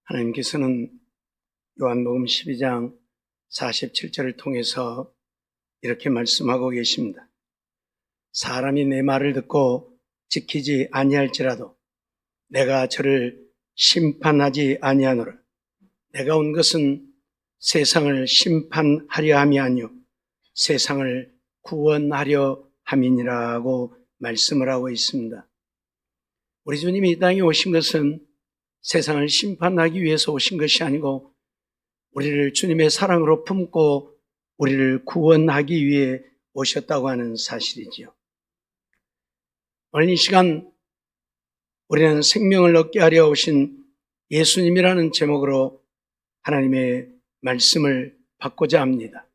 하나님께서는 요한복음 12장 47절을 통해서 이렇게 말씀하고 계십니다. 사람이 내 말을 듣고 지키지 아니할지라도 내가 저를 심판하지 아니하노라. 내가 온 것은 세상을 심판하려 함이 아니요 세상을 구원하려 함이니라고 말씀을 하고 있습니다. 우리 주님이 이 땅에 오신 것은 세상을 심판하기 위해서 오신 것이 아니고 우리를 주님의 사랑으로 품고 우리를 구원하기 위해 오셨다고 하는 사실이지요. 오늘 이 시간 우리는 생명을 얻게 하려 오신 예수님이라는 제목으로 하나님의 말씀을 받고자 합니다.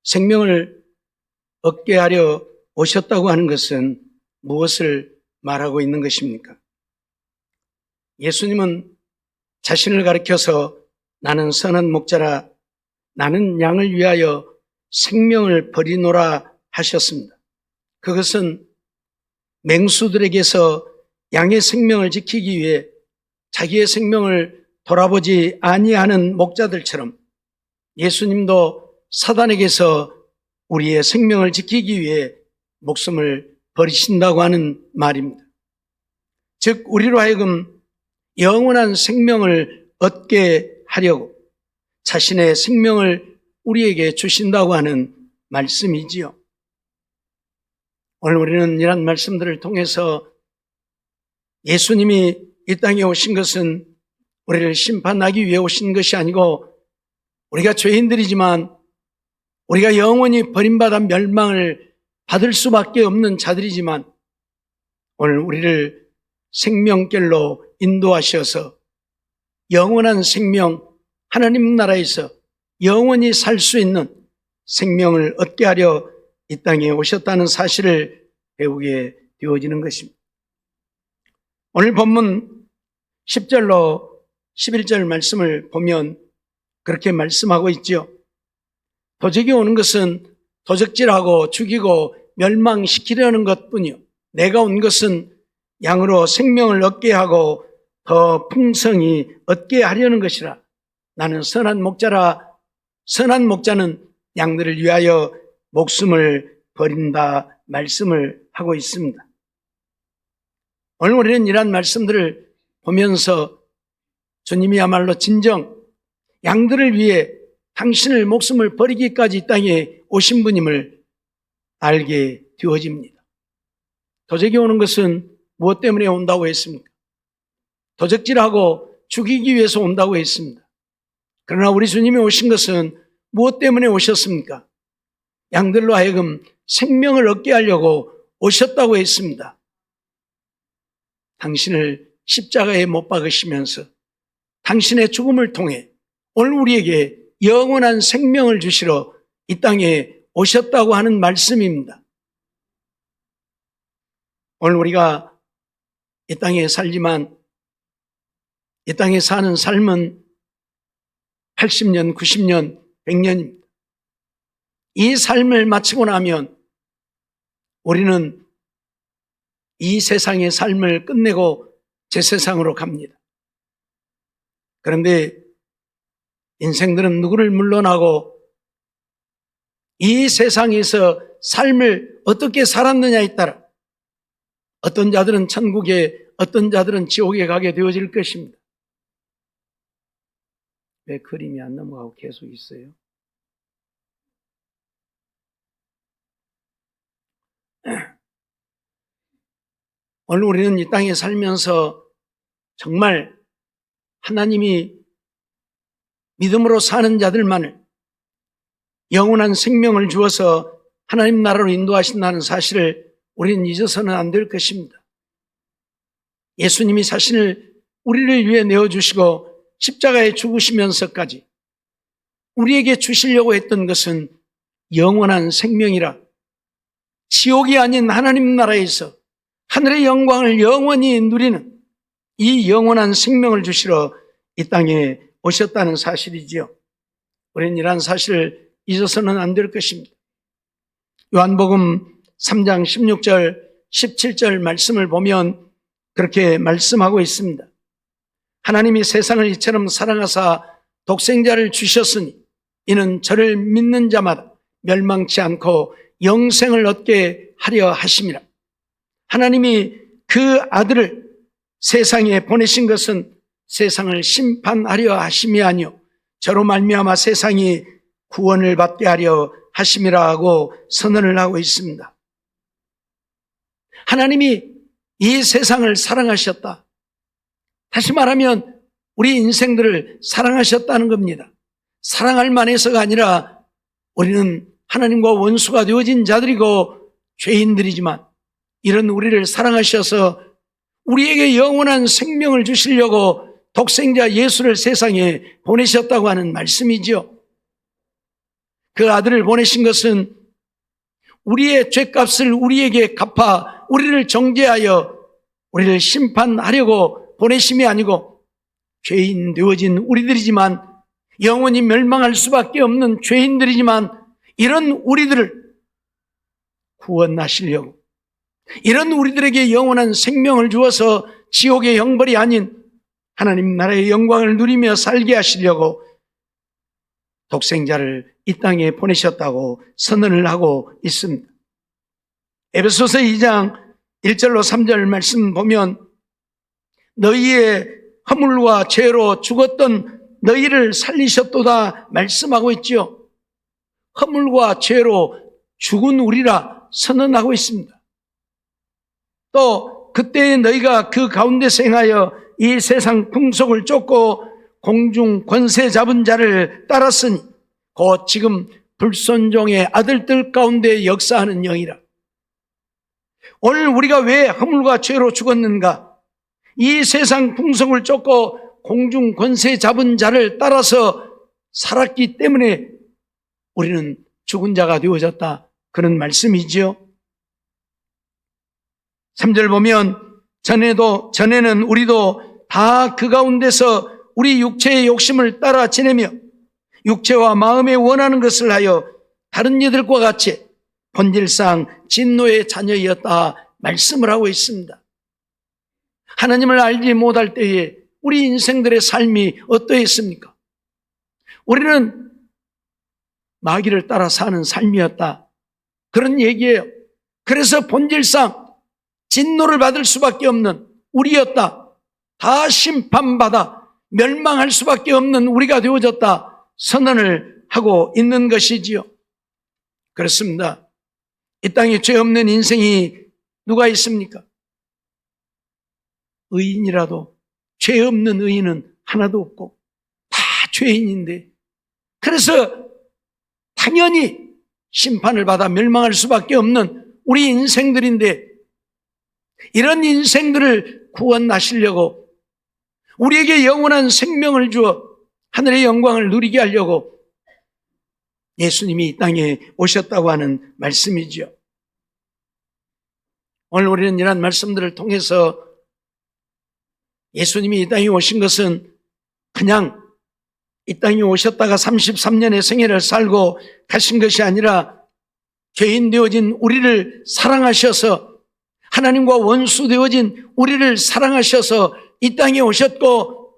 생명을 얻게 하려 오셨다고 하는 것은 무엇을 말하고 있는 것입니까? 예수님은 자신을 가리켜서 나는 선한 목자라 나는 양을 위하여 생명을 버리노라 하셨습니다. 그것은 맹수들에게서 양의 생명을 지키기 위해 자기의 생명을 돌아보지 아니하는 목자들처럼 예수님도 사단에게서 우리의 생명을 지키기 위해 목숨을 버리신다고 하는 말입니다. 즉 우리로 하여금 영원한 생명을 얻게 하려고 자신의 생명을 우리에게 주신다고 하는 말씀이지요. 오늘 우리는 이런 말씀들을 통해서 예수님이 이 땅에 오신 것은 우리를 심판하기 위해 오신 것이 아니고 우리가 죄인들이지만 우리가 영원히 버림받아 멸망을 받을 수밖에 없는 자들이지만 오늘 우리를 생명길로 인도하셔서 영원한 생명, 하나님 나라에서 영원히 살 수 있는 생명을 얻게 하려 이 땅에 오셨다는 사실을 배우게 되어지는 것입니다. 오늘 본문 10절로 11절 말씀을 보면 그렇게 말씀하고 있죠. 도적이 오는 것은 도적질하고 죽이고 멸망시키려는 것뿐이요 내가 온 것은 양으로 생명을 얻게 하고 더 풍성히 얻게 하려는 것이라. 나는 선한 목자라. 선한 목자는 양들을 위하여 목숨을 버린다 말씀을 하고 있습니다. 오늘 우리는 이러한 말씀들을 보면서 주님이야말로 진정 양들을 위해 당신을 목숨을 버리기까지 이 땅에 오신 분임을 알게 되어집니다. 도적이 오는 것은 무엇 때문에 온다고 했습니까? 도적질하고 죽이기 위해서 온다고 했습니다. 그러나 우리 주님이 오신 것은 무엇 때문에 오셨습니까? 양들로 하여금 생명을 얻게 하려고 오셨다고 했습니다. 당신을 십자가에 못 박으시면서 당신의 죽음을 통해 오늘 우리에게 영원한 생명을 주시러 이 땅에 오셨다고 하는 말씀입니다. 오늘 우리가 이 땅에 살지만 이 땅에 사는 삶은 80년, 90년, 100년입니다. 이 삶을 마치고 나면 우리는 이 세상의 삶을 끝내고 제 세상으로 갑니다. 그런데 인생들은 누구를 물러나고 이 세상에서 삶을 어떻게 살았느냐에 따라 어떤 자들은 천국에 어떤 자들은 지옥에 가게 되어질 것입니다. 왜 그림이 안 넘어가고 계속 있어요? 오늘 우리는 이 땅에 살면서 정말 하나님이 믿음으로 사는 자들만을 영원한 생명을 주어서 하나님 나라로 인도하신다는 사실을 우리는 잊어서는 안 될 것입니다. 예수님이 자신을 우리를 위해 내어주시고 십자가에 죽으시면서까지 우리에게 주시려고 했던 것은 영원한 생명이라 지옥이 아닌 하나님 나라에서 하늘의 영광을 영원히 누리는 이 영원한 생명을 주시러 이 땅에 오셨다는 사실이지요. 우리는 이러한 사실을 잊어서는 안 될 것입니다. 요한복음 3장 16절, 17절 말씀을 보면 그렇게 말씀하고 있습니다. 하나님이 세상을 이처럼 사랑하사 독생자를 주셨으니 이는 저를 믿는 자마다 멸망치 않고 영생을 얻게 하려 하심이라. 하나님이 그 아들을 세상에 보내신 것은 세상을 심판하려 하심이 아니요 저로 말미암아 세상이 구원을 받게 하려 하심이라고 선언을 하고 있습니다. 하나님이 이 세상을 사랑하셨다. 다시 말하면 우리 인생들을 사랑하셨다는 겁니다. 사랑할 만해서가 아니라 우리는 하나님과 원수가 되어진 자들이고 죄인들이지만 이런 우리를 사랑하셔서 우리에게 영원한 생명을 주시려고 독생자 예수를 세상에 보내셨다고 하는 말씀이죠. 그 아들을 보내신 것은 우리의 죄값을 우리에게 갚아 우리를 정죄하여 우리를 심판하려고 보내심이 아니고 죄인 되어진 우리들이지만 영원히 멸망할 수밖에 없는 죄인들이지만 이런 우리들을 구원하시려고 이런 우리들에게 영원한 생명을 주어서 지옥의 형벌이 아닌 하나님 나라의 영광을 누리며 살게 하시려고 독생자를 이 땅에 보내셨다고 선언을 하고 있습니다. 에베소서 2장 1절로 3절 말씀 보면 너희의 허물과 죄로 죽었던 너희를 살리셨도다 말씀하고 있죠. 허물과 죄로 죽은 우리라 선언하고 있습니다. 또 그때 너희가 그 가운데서 행하여 이 세상 풍속을 쫓고 공중 권세 잡은 자를 따랐으니 곧 지금 불순종의 아들들 가운데 역사하는 영이라. 오늘 우리가 왜 허물과 죄로 죽었는가? 이 세상 풍속을 쫓고 공중 권세 잡은 자를 따라서 살았기 때문에 우리는 죽은 자가 되어졌다. 그런 말씀이지요. 3절 보면 전에는 우리도 다 그 가운데서 우리 육체의 욕심을 따라 지내며 육체와 마음에 원하는 것을 하여 다른 이들과 같이 본질상 진노의 자녀였다 말씀을 하고 있습니다. 하나님을 알지 못할 때에 우리 인생들의 삶이 어떠했습니까? 우리는 마귀를 따라 사는 삶이었다. 그런 얘기예요. 그래서 본질상 진노를 받을 수밖에 없는 우리였다. 다 심판받아 멸망할 수밖에 없는 우리가 되어졌다. 선언을 하고 있는 것이지요. 그렇습니다. 이 땅에 죄 없는 인생이 누가 있습니까? 의인이라도 죄 없는 의인은 하나도 없고 다 죄인인데 그래서 당연히 심판을 받아 멸망할 수밖에 없는 우리 인생들인데 이런 인생들을 구원하시려고 우리에게 영원한 생명을 주어 하늘의 영광을 누리게 하려고 예수님이 이 땅에 오셨다고 하는 말씀이죠. 오늘 우리는 이런 말씀들을 통해서 예수님이 이 땅에 오신 것은 그냥 이 땅에 오셨다가 33년의 생애를 살고 가신 것이 아니라 죄인 되어진 우리를 사랑하셔서 하나님과 원수 되어진 우리를 사랑하셔서 이 땅에 오셨고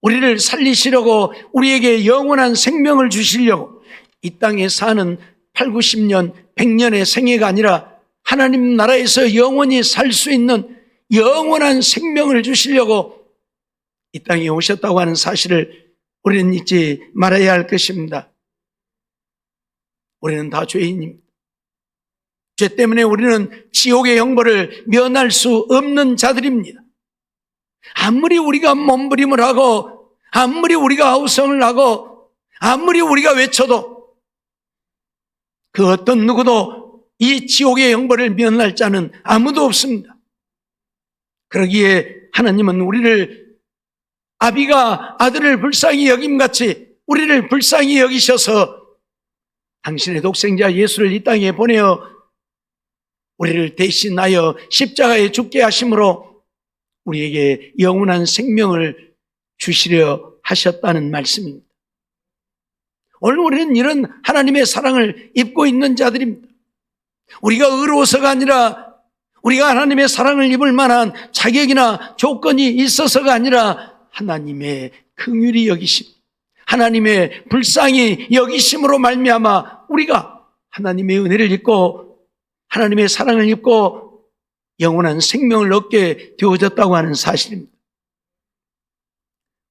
우리를 살리시려고 우리에게 영원한 생명을 주시려고 이 땅에 사는 8, 90년, 100년의 생애가 아니라 하나님 나라에서 영원히 살 수 있는 영원한 생명을 주시려고 이 땅에 오셨다고 하는 사실을 우리는 잊지 말아야 할 것입니다. 우리는 다 죄인입니다. 죄 때문에 우리는 지옥의 형벌을 면할 수 없는 자들입니다. 아무리 우리가 몸부림을 하고 아무리 우리가 아우성을 하고 아무리 우리가 외쳐도 그 어떤 누구도 이 지옥의 형벌을 면할 자는 아무도 없습니다. 그러기에 하나님은 우리를 아비가 아들을 불쌍히 여김같이 우리를 불쌍히 여기셔서 당신의 독생자 예수를 이 땅에 보내어 우리를 대신하여 십자가에 죽게 하심으로 우리에게 영원한 생명을 주시려 하셨다는 말씀입니다. 오늘 우리는 이런 하나님의 사랑을 입고 있는 자들입니다. 우리가 의로워서가 아니라 우리가 하나님의 사랑을 입을 만한 자격이나 조건이 있어서가 아니라 하나님의 긍휼히 여기심, 하나님의 불쌍히 여기심으로 말미암아 우리가 하나님의 은혜를 입고 하나님의 사랑을 입고 영원한 생명을 얻게 되어졌다고 하는 사실입니다.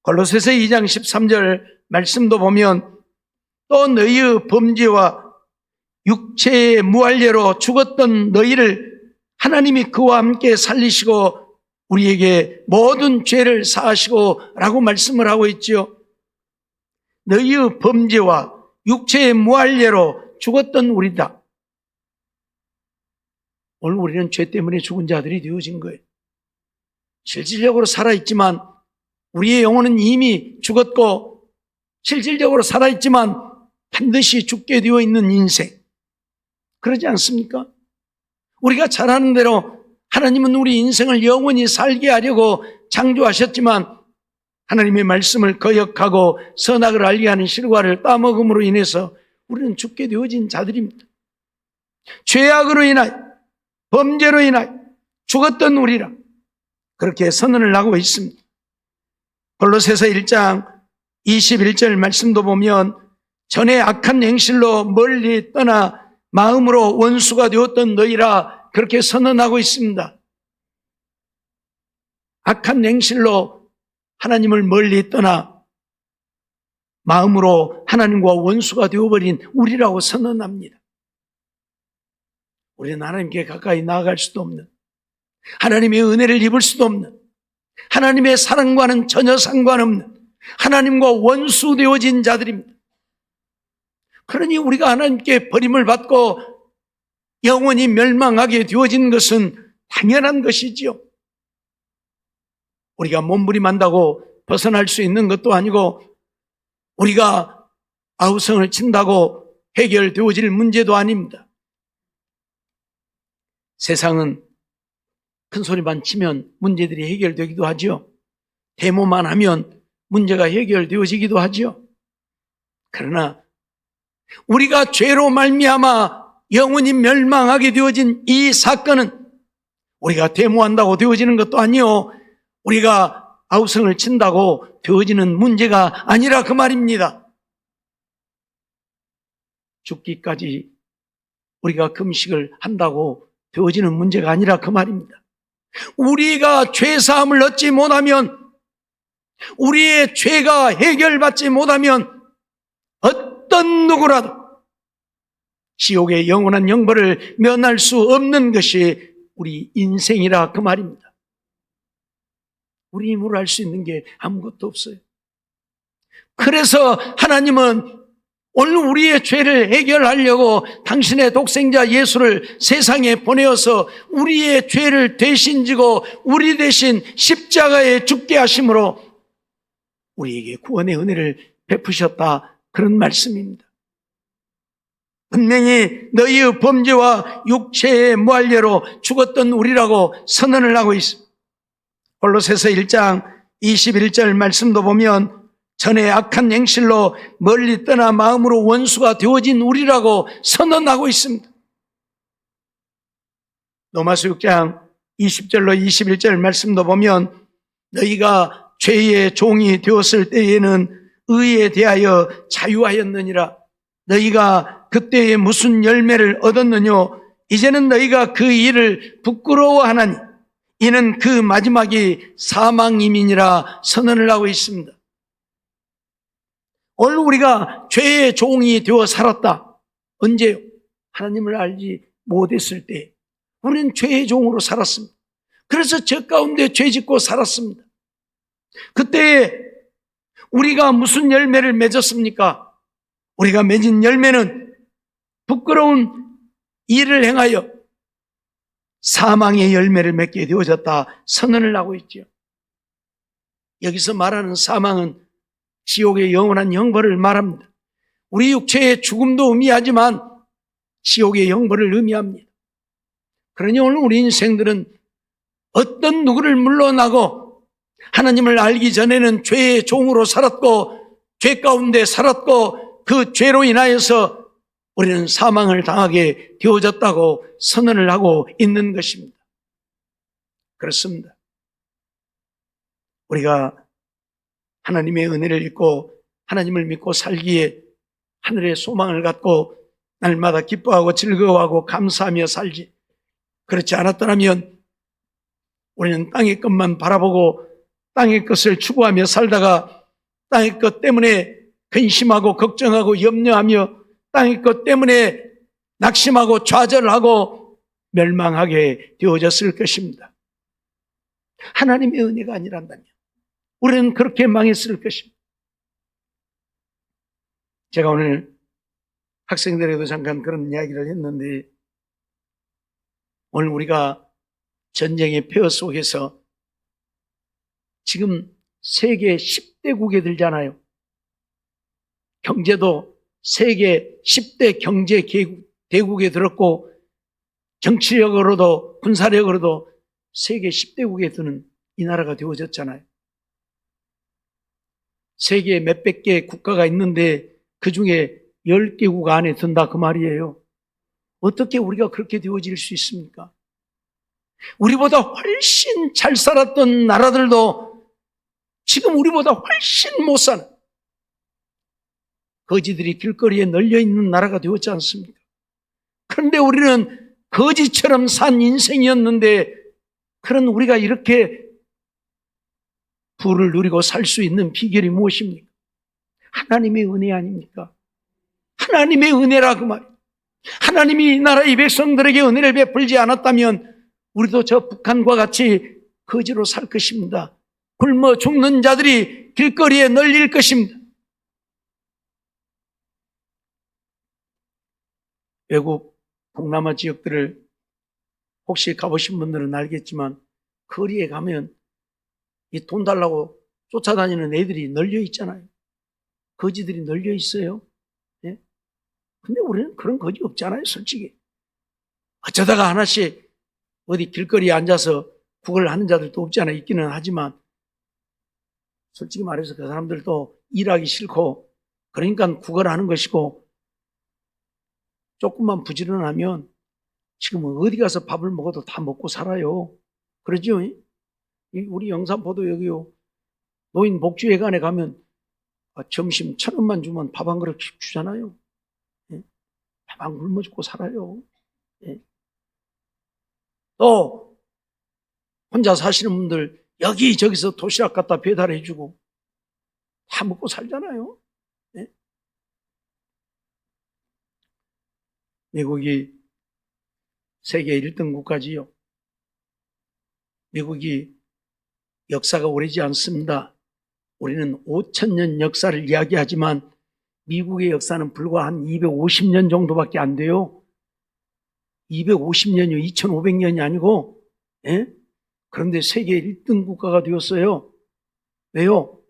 골로새서 2장 13절 말씀도 보면 또 너희의 범죄와 육체의 무할례로 죽었던 너희를 하나님이 그와 함께 살리시고 우리에게 모든 죄를 사하시고 라고 말씀을 하고 있죠. 너희의 범죄와 육체의 무할례로 죽었던 우리다. 오늘 우리는 죄 때문에 죽은 자들이 되어진 거예요. 실질적으로 살아있지만 우리의 영혼은 이미 죽었고 실질적으로 살아있지만 반드시 죽게 되어 있는 인생. 그러지 않습니까? 우리가 잘 아는 대로 하나님은 우리 인생을 영원히 살게 하려고 창조하셨지만 하나님의 말씀을 거역하고 선악을 알게 하는 실과를 따먹음으로 인해서 우리는 죽게 되어진 자들입니다. 죄악으로 인하여 범죄로 인하여 죽었던 우리라 그렇게 선언을 하고 있습니다. 골로새서 1장 21절 말씀도 보면 전에 악한 행실로 멀리 떠나 마음으로 원수가 되었던 너희라 그렇게 선언하고 있습니다. 악한 행실로 하나님을 멀리 떠나 마음으로 하나님과 원수가 되어버린 우리라고 선언합니다. 우리는 하나님께 가까이 나아갈 수도 없는, 하나님의 은혜를 입을 수도 없는, 하나님의 사랑과는 전혀 상관없는 하나님과 원수 되어진 자들입니다. 그러니 우리가 하나님께 버림을 받고 영원히 멸망하게 되어진 것은 당연한 것이지요. 우리가 몸부림한다고 벗어날 수 있는 것도 아니고 우리가 아우성을 친다고 해결되어질 문제도 아닙니다. 세상은 큰 소리만 치면 문제들이 해결되기도 하죠. 데모만 하면 문제가 해결되어지기도 하죠. 그러나 우리가 죄로 말미암아 영원히 멸망하게 되어진 이 사건은 우리가 데모한다고 되어지는 것도 아니요, 우리가 아우성을 친다고 되어지는 문제가 아니라 그 말입니다. 죽기까지 우리가 금식을 한다고 되어지는 문제가 아니라 그 말입니다. 우리가 죄사함을 얻지 못하면, 우리의 죄가 해결받지 못하면 어떤 누구라도 지옥의 영원한 형벌을 면할 수 없는 것이 우리 인생이라 그 말입니다. 우리 힘으로 할 수 있는 게 아무것도 없어요. 그래서 하나님은 오늘 우리의 죄를 해결하려고 당신의 독생자 예수를 세상에 보내어서 우리의 죄를 대신 지고 우리 대신 십자가에 죽게 하심으로 우리에게 구원의 은혜를 베푸셨다, 그런 말씀입니다. 분명히 너희의 범죄와 육체의 무할례로 죽었던 우리라고 선언을 하고 있습니다. 골로새서 1장 21절 말씀도 보면 전에 악한 행실로 멀리 떠나 마음으로 원수가 되어진 우리라고 선언하고 있습니다. 로마서 6장 20절로 21절 말씀도 보면 너희가 죄의 종이 되었을 때에는 의에 대하여 자유하였느니라. 너희가 그때에 무슨 열매를 얻었느냐? 이제는 너희가 그 일을 부끄러워하나니 이는 그 마지막이 사망임이니라 선언을 하고 있습니다. 오늘 우리가 죄의 종이 되어 살았다. 언제요? 하나님을 알지 못했을 때 우리는 죄의 종으로 살았습니다. 그래서 저 가운데 죄 짓고 살았습니다. 그때 우리가 무슨 열매를 맺었습니까? 우리가 맺은 열매는 부끄러운 일을 행하여 사망의 열매를 맺게 되어졌다 선언을 하고 있죠. 여기서 말하는 사망은 지옥의 영원한 형벌을 말합니다. 우리 육체의 죽음도 의미하지만 지옥의 형벌을 의미합니다. 그러니 오늘 우리 인생들은 어떤 누구를 물러나고 하나님을 알기 전에는 죄의 종으로 살았고 죄 가운데 살았고 그 죄로 인하여서 우리는 사망을 당하게 되어졌다고 선언을 하고 있는 것입니다. 그렇습니다. 우리가 하나님의 은혜를 잊고 하나님을 믿고 살기에 하늘의 소망을 갖고 날마다 기뻐하고 즐거워하고 감사하며 살지. 그렇지 않았더라면 우리는 땅의 것만 바라보고 땅의 것을 추구하며 살다가 땅의 것 때문에 근심하고 걱정하고 염려하며 땅의 것 때문에 낙심하고 좌절하고 멸망하게 되어졌을 것입니다. 하나님의 은혜가 아니란다면 우리는 그렇게 망했을 것입니다. 제가 오늘 학생들에도 잠깐 그런 이야기를 했는데, 오늘 우리가 전쟁의 폐허 속에서 지금 세계 10대국에 들잖아요. 경제도 세계 10대 경제 대국에 들었고 정치력으로도 군사력으로도 세계 10대국에 드는 이 나라가 되어졌잖아요. 세계 몇백 개 국가가 있는데 그 중에 10개국 안에 든다 그 말이에요. 어떻게 우리가 그렇게 되어질 수 있습니까? 우리보다 훨씬 잘 살았던 나라들도 지금 우리보다 훨씬 못 사는 거지들이 길거리에 널려있는 나라가 되었지 않습니까? 그런데 우리는 거지처럼 산 인생이었는데, 그런 우리가 이렇게 부를 누리고 살 수 있는 비결이 무엇입니까? 하나님의 은혜 아닙니까? 하나님의 은혜라 그 말. 하나님이 이 나라의 백성들에게 은혜를 베풀지 않았다면 우리도 저 북한과 같이 거지로 살 것입니다. 굶어 죽는 자들이 길거리에 널릴 것입니다. 외국 동남아 지역들을 혹시 가보신 분들은 알겠지만 거리에 가면 이 돈 달라고 쫓아다니는 애들이 널려 있잖아요. 거지들이 널려 있어요. 예? 근데 우리는 그런 거지 없잖아요, 솔직히. 어쩌다가 하나씩 어디 길거리에 앉아서 구걸 하는 자들도 없잖아요. 있기는 하지만 솔직히 말해서 그 사람들도 일하기 싫고 그러니까 구걸하는 것이고, 조금만 부지런하면 지금은 어디 가서 밥을 먹어도 다 먹고 살아요. 그러죠? 우리 영산포도 여기요, 노인 복지회관에 가면 점심 1,000원만 주면 밥 한 그릇 주잖아요. 예? 밥 안 굶어 죽고 살아요. 예? 또 혼자 사시는 분들 여기저기서 도시락 갖다 배달해주고 다 먹고 살잖아요. 예? 미국이 세계 1등 국가지요. 미국이 역사가 오래지 않습니다. 우리는 5,000년 역사를 이야기하지만 미국의 역사는 불과 한 250년 정도밖에 안 돼요. 250년이요. 2,500년이 아니고. 예? 그런데 세계 1등 국가가 되었어요. 왜요?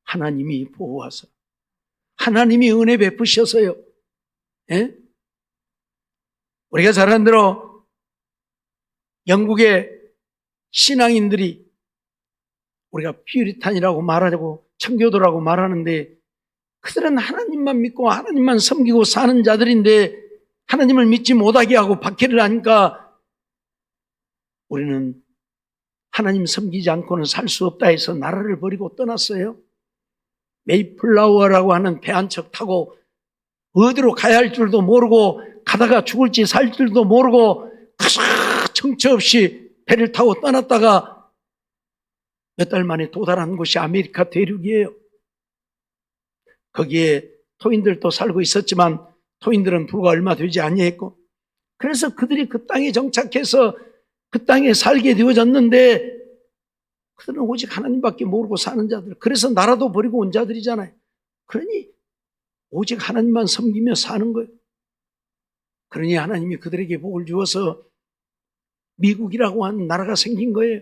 하나님이 보호하셔서, 하나님이 은혜 베푸셔서요. 예? 우리가 잘 아는 대로 영국의 신앙인들이, 우리가 퓨리탄이라고 말하고 청교도라고 말하는데, 그들은 하나님만 믿고 하나님만 섬기고 사는 자들인데 하나님을 믿지 못하게 하고 박해를 하니까 우리는 하나님 섬기지 않고는 살 수 없다 해서 나라를 버리고 떠났어요. 메이플라워라고 하는 배 한 척 타고 어디로 가야 할 줄도 모르고 가다가 죽을지 살 줄도 모르고 정처 없이 배를 타고 떠났다가 몇 달 만에 도달한 곳이 아메리카 대륙이에요. 거기에 토인들도 살고 있었지만 토인들은 불과 얼마 되지 아니했고, 그래서 그들이 그 땅에 정착해서 그 땅에 살게 되어졌는데 그들은 오직 하나님밖에 모르고 사는 자들, 그래서 나라도 버리고 온 자들이잖아요. 그러니 오직 하나님만 섬기며 사는 거예요. 그러니 하나님이 그들에게 복을 주어서 미국이라고 하는 나라가 생긴 거예요.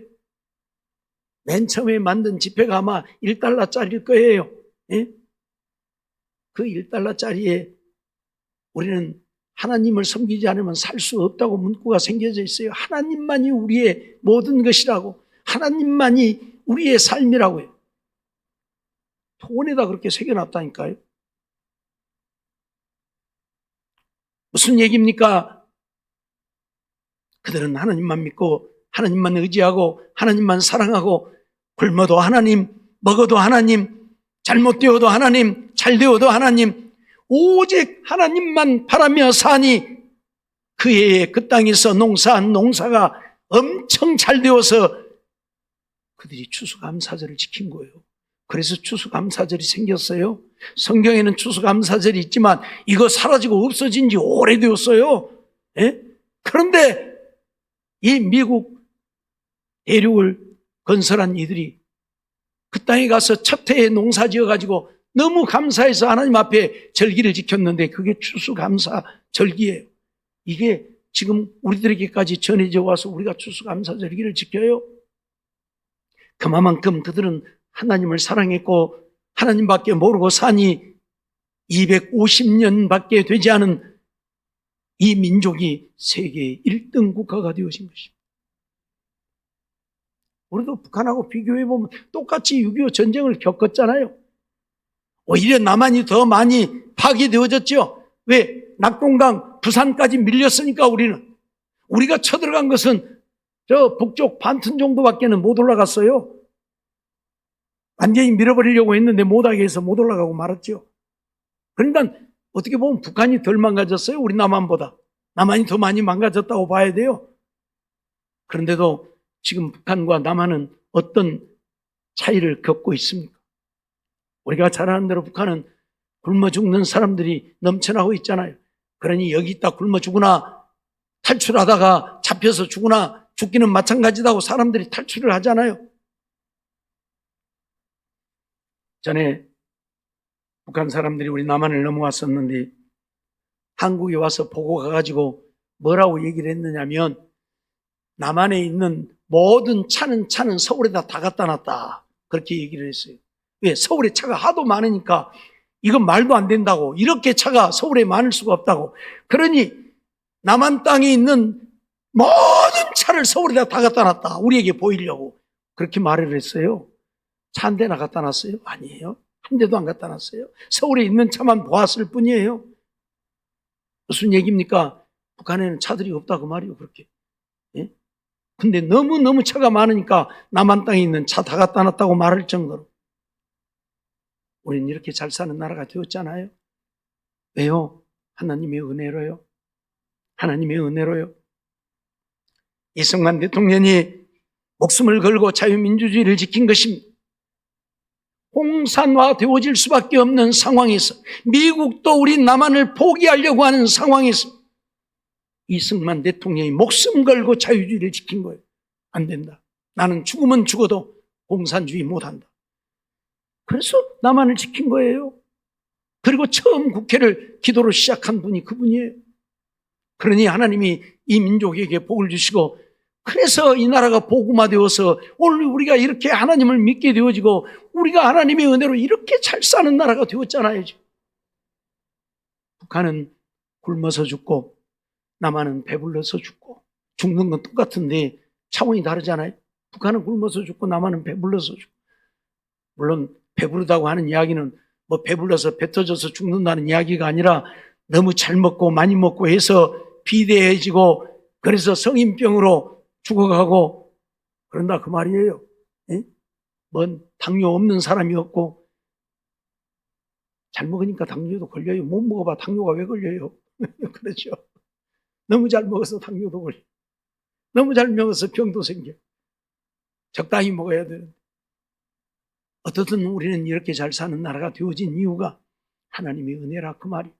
맨 처음에 만든 지폐가 아마 1달러짜리일 거예요. 예? 그 1달러짜리에 우리는 하나님을 섬기지 않으면 살 수 없다고 문구가 새겨져 있어요. 하나님만이 우리의 모든 것이라고, 하나님만이 우리의 삶이라고요. 돈에다 그렇게 새겨놨다니까요. 무슨 얘기입니까? 그들은 하나님만 믿고 하나님만 의지하고 하나님만 사랑하고, 굶어도 하나님, 먹어도 하나님, 잘못되어도 하나님, 잘되어도 하나님, 오직 하나님만 바라며 사니 그 해에 그 땅에서 농사한 농사가 엄청 잘 되어서 그들이 추수감사절을 지킨 거예요. 그래서 추수감사절이 생겼어요. 성경에는 추수감사절이 있지만 이거 사라지고 없어진 지 오래되었어요. 예? 그런데 이 미국 대륙을 건설한 이들이 그 땅에 가서 첫 해에 농사 지어가지고 너무 감사해서 하나님 앞에 절기를 지켰는데 그게 추수감사절기예요. 이게 지금 우리들에게까지 전해져 와서 우리가 추수감사절기를 지켜요. 그만큼 그들은 하나님을 사랑했고 하나님밖에 모르고 사니 250년밖에 되지 않은 이 민족이 세계 1등 국가가 되어진 것입니다. 우리도 북한하고 비교해보면 똑같이 6.25 전쟁을 겪었잖아요. 오히려 남한이 더 많이 파괴되어졌죠. 왜? 낙동강, 부산까지 밀렸으니까 우리가 쳐들어간 것은 저 북쪽 반튼 정도밖에는 못 올라갔어요. 완전히 밀어버리려고 했는데 못하게 해서 못 올라가고 말았죠. 그러니까 어떻게 보면 북한이 덜 망가졌어요. 우리 남한보다. 남한이 더 많이 망가졌다고 봐야 돼요. 그런데도 지금 북한과 남한은 어떤 차이를 겪고 있습니까? 우리가 잘 아는 대로 북한은 굶어 죽는 사람들이 넘쳐나고 있잖아요. 그러니 여기 있다 굶어 죽으나 탈출하다가 잡혀서 죽으나 죽기는 마찬가지다고 사람들이 탈출을 하잖아요. 전에 북한 사람들이 우리 남한을 넘어왔었는데 한국에 와서 보고 가가지고 뭐라고 얘기를 했느냐면 남한에 있는 모든 차는 서울에다 다 갖다 놨다. 그렇게 얘기를 했어요. 왜? 서울에 차가 하도 많으니까 이건 말도 안 된다고. 이렇게 차가 서울에 많을 수가 없다고. 그러니 남한 땅에 있는 모든 차를 서울에다 다 갖다 놨다. 우리에게 보이려고. 그렇게 말을 했어요. 차 한 대나 갖다 놨어요? 아니에요. 한 대도 안 갖다 놨어요. 서울에 있는 차만 보았을 뿐이에요. 무슨 얘기입니까? 북한에는 차들이 없다 그 말이에요. 그렇게. 예? 근데 너무너무 차가 많으니까 남한 땅에 있는 차 다 갖다 놨다고 말할 정도로 우리는 이렇게 잘 사는 나라가 되었잖아요. 왜요? 하나님의 은혜로요. 하나님의 은혜로요. 이승만 대통령이 목숨을 걸고 자유민주주의를 지킨 것입니다. 공산화되어질 수밖에 없는 상황에서 미국도 우리 남한을 포기하려고 하는 상황에서 이승만 대통령이 목숨 걸고 자유주의를 지킨 거예요. 안 된다. 나는 죽으면 죽어도 공산주의 못한다. 그래서 남한을 지킨 거예요. 그리고 처음 국회를 기도로 시작한 분이 그분이에요. 그러니 하나님이 이 민족에게 복을 주시고 그래서 이 나라가 복음화되어서 오늘 우리가 이렇게 하나님을 믿게 되어지고 우리가 하나님의 은혜로 이렇게 잘 사는 나라가 되었잖아요. 북한은 굶어서 죽고 남한은 배불러서 죽고 죽는 건 똑같은데 차원이 다르잖아요. 북한은 굶어서 죽고 남한은 배불러서 죽고. 물론 배부르다고 하는 이야기는 뭐 배불러서 배 터져서 죽는다는 이야기가 아니라 너무 잘 먹고 많이 먹고 해서 비대해지고 그래서 성인병으로 죽어가고 그런다 그 말이에요. 예? 뭔 당뇨 없는 사람이 없고 잘 먹으니까 당뇨도 걸려요. 못 먹어봐 당뇨가 왜 걸려요? 그렇죠. 너무 잘 먹어서 당뇨도 걸려. 너무 잘 먹어서 병도 생겨. 적당히 먹어야 되는데 어떻든 우리는 이렇게 잘 사는 나라가 되어진 이유가 하나님의 은혜라 그 말이에요.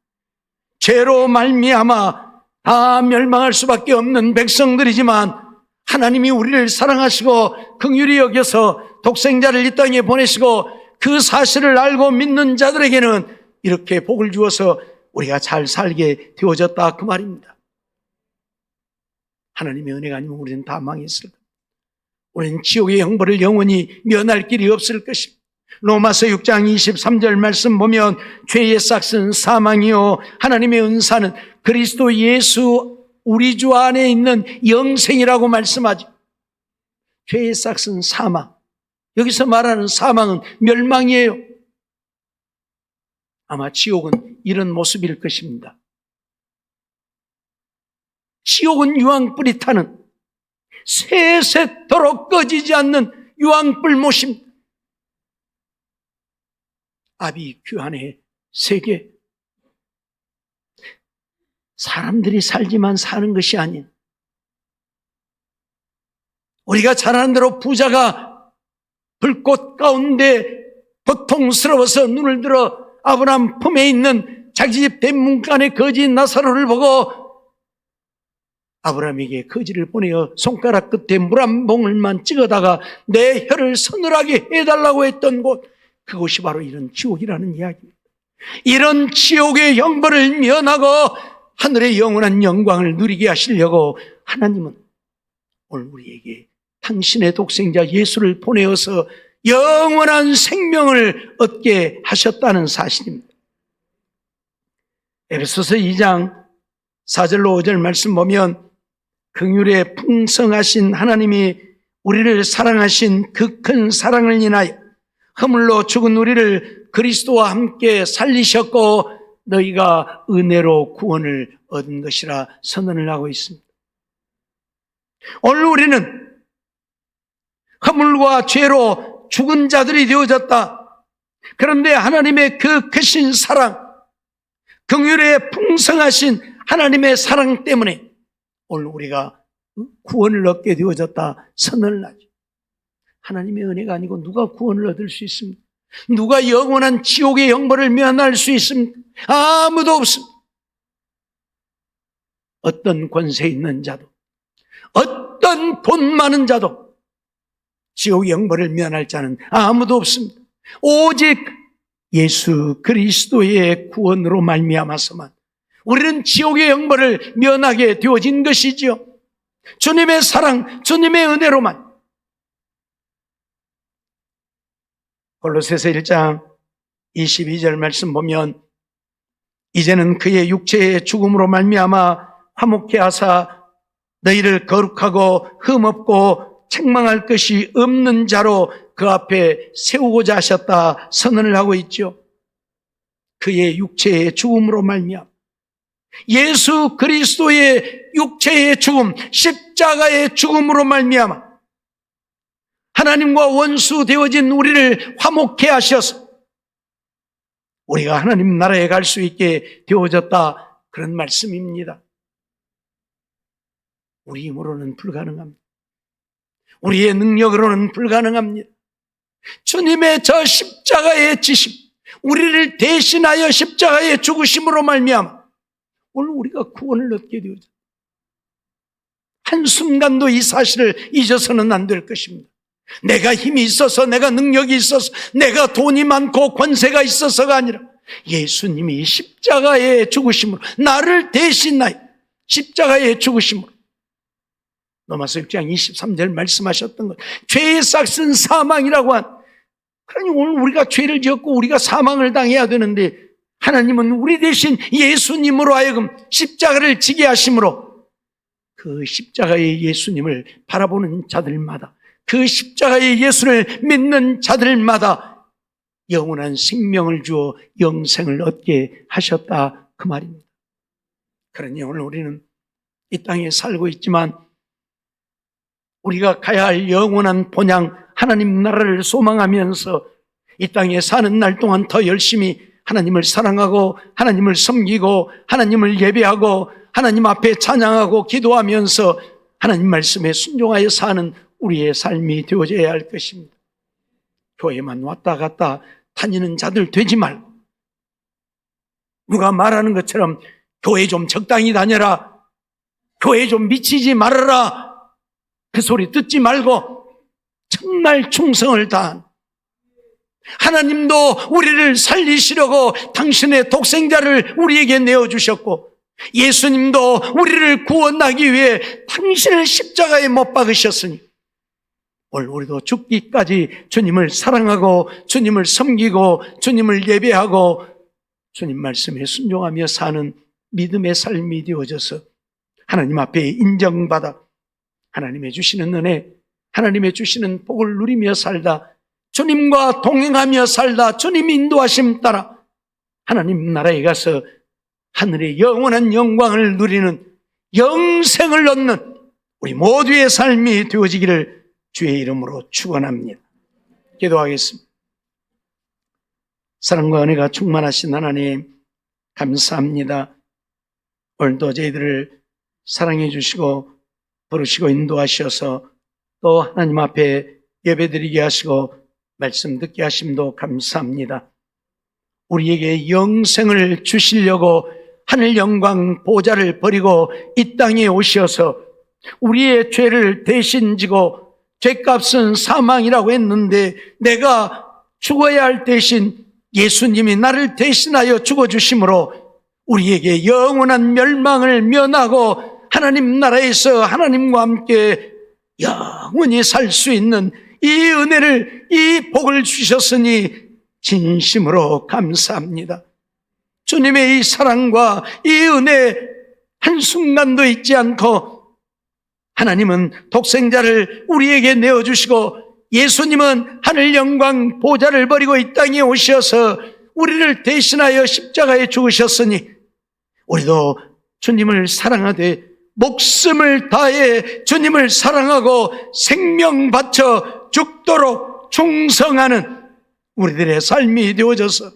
죄로 말미암아 다 멸망할 수밖에 없는 백성들이지만 하나님이 우리를 사랑하시고 긍휼히 여겨서 독생자를 이 땅에 보내시고 그 사실을 알고 믿는 자들에게는 이렇게 복을 주어서 우리가 잘 살게 되어졌다 그 말입니다. 하나님의 은혜가 아니면 우리는 다 망했을 겁니다. 우리는 지옥의 형벌을 영원히 면할 길이 없을 것입니다. 로마서 6장 23절 말씀 보면 죄의 싹은 사망이요 하나님의 은사는 그리스도 예수 우리 주 안에 있는 영생이라고 말씀하죠. 죄의 싹은 사망. 여기서 말하는 사망은 멸망이에요. 아마 지옥은 이런 모습일 것입니다. 지옥은 유황불이 타는 세세토록 꺼지지 않는 유황불 못입니다. 아비 규한의 세계. 사람들이 살지만 사는 것이 아닌, 우리가 잘 아는 대로 부자가 불꽃 가운데 고통스러워서 눈을 들어 아브라함 품에 있는 자기 집 대문간의 거지 나사로를 보고 아브라함에게 거지를 보내어 손가락 끝에 물 한 봉을만 찍어다가 내 혀를 서늘하게 해달라고 했던 곳, 그곳이 바로 이런 지옥이라는 이야기입니다. 이런 지옥의 형벌을 면하고 하늘의 영원한 영광을 누리게 하시려고 하나님은 오늘 우리에게 당신의 독생자 예수를 보내어서 영원한 생명을 얻게 하셨다는 사실입니다. 에베소서 2장 4절로 5절 말씀 보면 긍휼에 풍성하신 하나님이 우리를 사랑하신 그 큰 사랑을 인하여 허물로 죽은 우리를 그리스도와 함께 살리셨고 너희가 은혜로 구원을 얻은 것이라 선언을 하고 있습니다. 오늘 우리는 허물과 죄로 죽은 자들이 되어졌다. 그런데 하나님의 그 크신 사랑, 긍휼에 풍성하신 하나님의 사랑 때문에 오늘 우리가 구원을 얻게 되어졌다 선언을 하죠. 하나님의 은혜가 아니고 누가 구원을 얻을 수 있습니까? 누가 영원한 지옥의 형벌을 면할 수 있습니까? 아무도 없습니다. 어떤 권세 있는 자도, 어떤 돈 많은 자도 지옥의 형벌을 면할 자는 아무도 없습니다. 오직 예수 그리스도의 구원으로 말미암아서만 우리는 지옥의 형벌을 면하게 되어진 것이지요. 주님의 사랑, 주님의 은혜로만. 골로새서 1장 22절 말씀 보면 이제는 그의 육체의 죽음으로 말미암아 화목케 하사 너희를 거룩하고 흠없고 책망할 것이 없는 자로 그 앞에 세우고자 하셨다 선언을 하고 있죠. 그의 육체의 죽음으로 말미암아 예수 그리스도의 육체의 죽음, 십자가의 죽음으로 말미암아 하나님과 원수 되어진 우리를 화목케 하셔서 우리가 하나님 나라에 갈 수 있게 되어졌다, 그런 말씀입니다. 우리 힘으로는 불가능합니다. 우리의 능력으로는 불가능합니다. 주님의 저 십자가의 지심, 우리를 대신하여 십자가의 죽으심으로 말미암아 오늘 우리가 구원을 얻게 되어졌다. 한순간도 이 사실을 잊어서는 안 될 것입니다. 내가 힘이 있어서, 내가 능력이 있어서, 내가 돈이 많고 권세가 있어서가 아니라 예수님이 십자가의 죽으심으로 나를 대신하여 십자가의 죽으심으로, 로마서 6장 23절 말씀하셨던 것, 죄의 싹은 사망이라고 한, 그러니 오늘 우리가 죄를 지었고 우리가 사망을 당해야 되는데 하나님은 우리 대신 예수님으로 하여금 십자가를 지게 하심으로 그 십자가의 예수님을 바라보는 자들마다, 그 십자가의 예수를 믿는 자들마다 영원한 생명을 주어 영생을 얻게 하셨다, 그 말입니다. 그러니 오늘 우리는 이 땅에 살고 있지만 우리가 가야 할 영원한 본향 하나님 나라를 소망하면서 이 땅에 사는 날 동안 더 열심히 하나님을 사랑하고 하나님을 섬기고 하나님을 예배하고 하나님 앞에 찬양하고 기도하면서 하나님 말씀에 순종하여 사는 우리의 삶이 되어져야 할 것입니다. 교회만 왔다 갔다 다니는 자들 되지 말고, 누가 말하는 것처럼 교회 좀 적당히 다녀라, 교회 좀 미치지 말아라, 그 소리 듣지 말고 정말 충성을 다한, 하나님도 우리를 살리시려고 당신의 독생자를 우리에게 내어주셨고 예수님도 우리를 구원하기 위해 당신을 십자가에 못 박으셨으니 오늘 우리도 죽기까지 주님을 사랑하고 주님을 섬기고 주님을 예배하고 주님 말씀에 순종하며 사는 믿음의 삶이 되어져서 하나님 앞에 인정받아 하나님의 주시는 은혜, 하나님의 주시는 복을 누리며 살다, 주님과 동행하며 살다, 주님 인도하심 따라 하나님 나라에 가서 하늘의 영원한 영광을 누리는 영생을 얻는 우리 모두의 삶이 되어지기를 주의 이름으로 축원합니다. 기도하겠습니다. 사랑과 은혜가 충만하신 하나님 감사합니다. 오늘도 저희들을 사랑해 주시고 부르시고 인도하셔서 또 하나님 앞에 예배드리게 하시고 말씀 듣게 하심도 감사합니다. 우리에게 영생을 주시려고 하늘 영광 보좌를 버리고 이 땅에 오셔서 우리의 죄를 대신 지고 죄값은 사망이라고 했는데 내가 죽어야 할 대신 예수님이 나를 대신하여 죽어주심으로 우리에게 영원한 멸망을 면하고 하나님 나라에서 하나님과 함께 영원히 살 수 있는 이 은혜를, 이 복을 주셨으니 진심으로 감사합니다. 주님의 이 사랑과 이 은혜 한순간도 잊지 않고 하나님은 독생자를 우리에게 내어주시고 예수님은 하늘 영광 보좌를 버리고 이 땅에 오셔서 우리를 대신하여 십자가에 죽으셨으니 우리도 주님을 사랑하되 목숨을 다해 주님을 사랑하고 생명 바쳐 죽도록 충성하는 우리들의 삶이 되어져서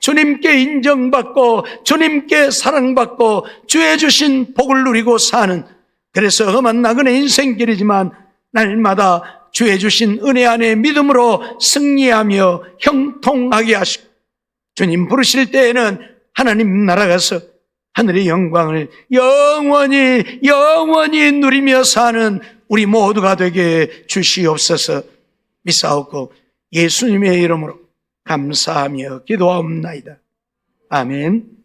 주님께 인정받고 주님께 사랑받고 주의 주신 복을 누리고 사는, 그래서 험한 나그네 인생길이지만 날마다 주의 주신 은혜 안에 믿음으로 승리하며 형통하게 하시고 주님 부르실 때에는 하나님 나라가서 하늘의 영광을 영원히 누리며 사는 우리 모두가 되게 주시옵소서. 믿사옵고 예수님의 이름으로 감사하며 기도하옵나이다. 아멘.